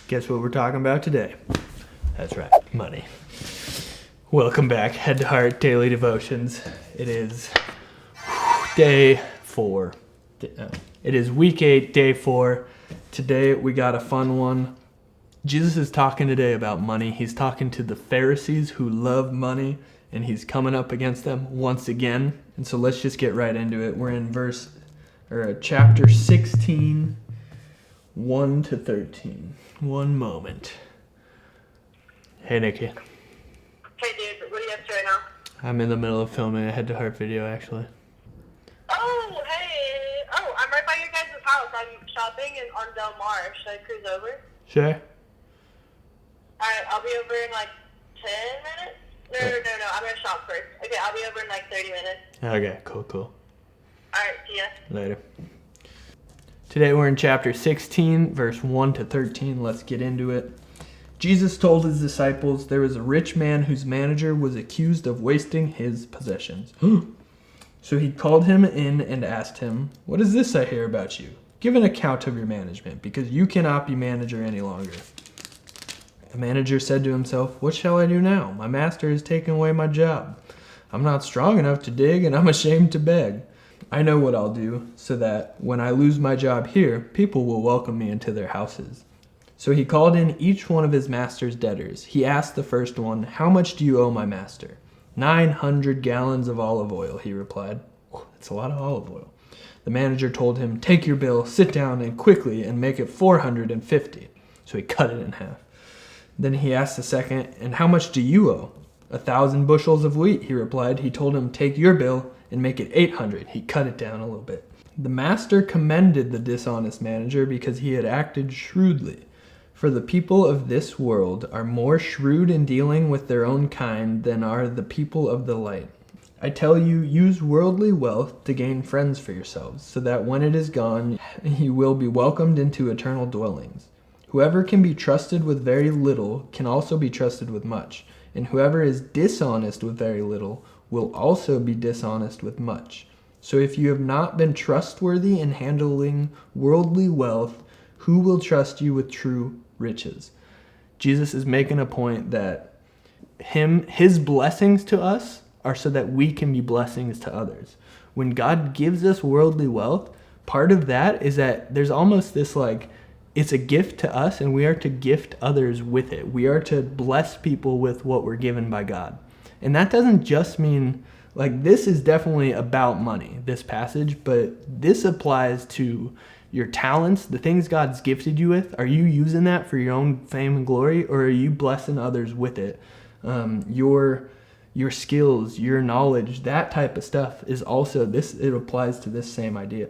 Guess what we're talking about today? That's right, money. Welcome back, Head to Heart Daily Devotions. It is day 4. It is week 8, day 4. Today we got a fun one. Jesus is talking today about money. He's talking to the Pharisees who love money, and he's coming up against them once again. And so let's just get right into it. We're in chapter 16, 1 to 13. One moment. Hey, Nikki. Hey, dude. What are you up to right now? I'm in the middle of filming a Head to Heart video, actually. Oh, hey. Oh, I'm right by your guys' house. I'm shopping on Del Mar. Should I cruise over? Sure. Alright, I'll be over in like 10 minutes? No. I'm going to shop first. Okay, I'll be over in like 30 minutes. Okay, cool. Alright, see ya. Later. Today we're in chapter 16, verse 1 to 13. Let's get into it. Jesus told his disciples there was a rich man whose manager was accused of wasting his possessions. So he called him in and asked him, "What is this I hear about you? Give an account of your management, because you cannot be manager any longer." The manager said to himself, "What shall I do now? My master has taken away my job. I'm not strong enough to dig, and I'm ashamed to beg. I know what I'll do, so that when I lose my job here, people will welcome me into their houses." So he called in each one of his master's debtors. He asked the first one, "How much do you owe my master?" 900 gallons of olive oil, he replied. That's a lot of olive oil. The manager told him, "Take your bill, sit down and quickly, and make it 450. So he cut it in half. Then he asked the second, "And how much do you owe?" 1,000 bushels of wheat, he replied. He told him, "Take your bill and make it 800. He cut it down a little bit. The master commended the dishonest manager because he had acted shrewdly. For the people of this world are more shrewd in dealing with their own kind than are the people of the light. I tell you, use worldly wealth to gain friends for yourselves, so that when it is gone, you will be welcomed into eternal dwellings. Whoever can be trusted with very little can also be trusted with much, and whoever is dishonest with very little will also be dishonest with much. So if you have not been trustworthy in handling worldly wealth, who will trust you with true riches?" Jesus is making a point that his blessings to us are so that we can be blessings to others. When God gives us worldly wealth, part of that is that there's almost this it's a gift to us, and we are to gift others with it. We are to bless people with what we're given by God. And that doesn't just mean, this is definitely about money, this passage, but this applies to your talents, the things God's gifted you with. Are you using that for your own fame and glory, or are you blessing others with it? Your skills, your knowledge, that type of stuff is also it applies to this same idea.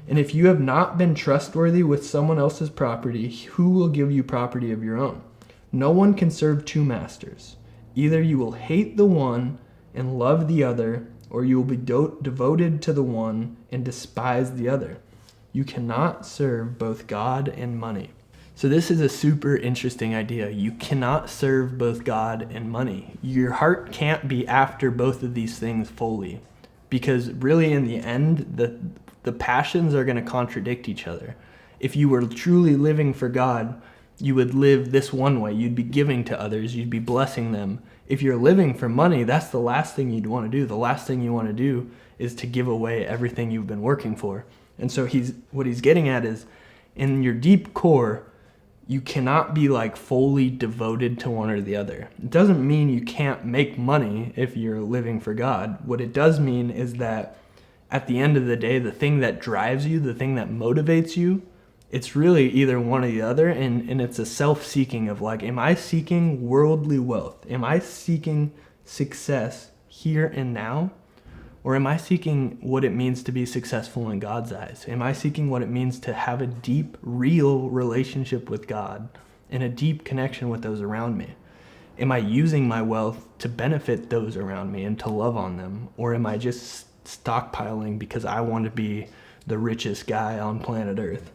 And if you have not been trustworthy with someone else's property, who will give you property of your own? No one can serve two masters. Either you will hate the one and love the other, or you will be devoted to the one and despise the other. You cannot serve both God and money. So this is a super interesting idea. You cannot serve both God and money. Your heart can't be after both of these things fully, because really in the end, the passions are going to contradict each other. If you were truly living for God, you would live this one way. You'd be giving to others. You'd be blessing them. If you're living for money, that's the last thing you'd want to do. The last thing you want to do is to give away everything you've been working for. And so what he's getting at is, in your deep core, you cannot be fully devoted to one or the other. It doesn't mean you can't make money if you're living for God. What it does mean is that at the end of the day, the thing that drives you, the thing that motivates you, it's really either one or the other, and it's a self-seeking of am I seeking worldly wealth? Am I seeking success here and now? Or am I seeking what it means to be successful in God's eyes? Am I seeking what it means to have a deep, real relationship with God and a deep connection with those around me? Am I using my wealth to benefit those around me and to love on them? Or am I just stockpiling because I want to be the richest guy on planet Earth,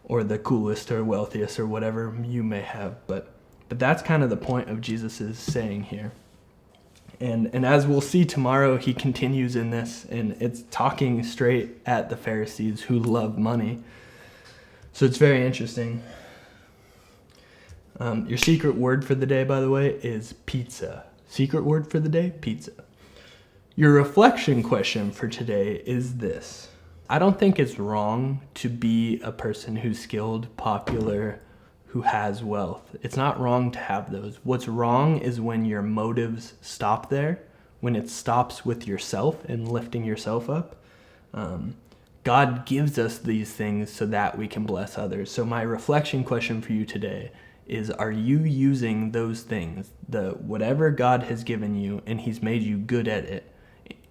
or the coolest or wealthiest or whatever you may have? But that's kind of the point of Jesus' saying here. And as we'll see tomorrow, he continues in this, and it's talking straight at the Pharisees who love money. So it's very interesting. Your secret word for the day, by the way, is pizza. Secret word for the day, pizza. Your reflection question for today is this. I don't think it's wrong to be a person who's skilled, popular, who has wealth. It's not wrong to have those. What's wrong is when your motives stop there, when it stops with yourself and lifting yourself up. God gives us these things so that we can bless others. So my reflection question for you today is, are you using those things, whatever God has given you and he's made you good at it,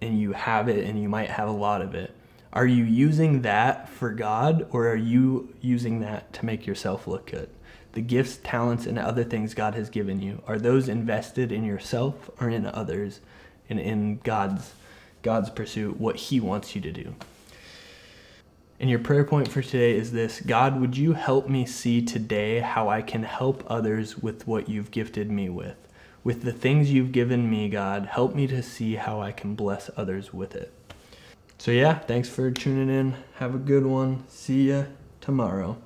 and you have it and you might have a lot of it, are you using that for God, or are you using that to make yourself look good? The gifts, talents, and other things God has given you, are those invested in yourself or in others and in God's pursuit, what he wants you to do? And your prayer point for today is this: God, would you help me see today how I can help others with what you've gifted me with? With the things you've given me, God, help me to see how I can bless others with it. So yeah, thanks for tuning in. Have a good one. See ya tomorrow.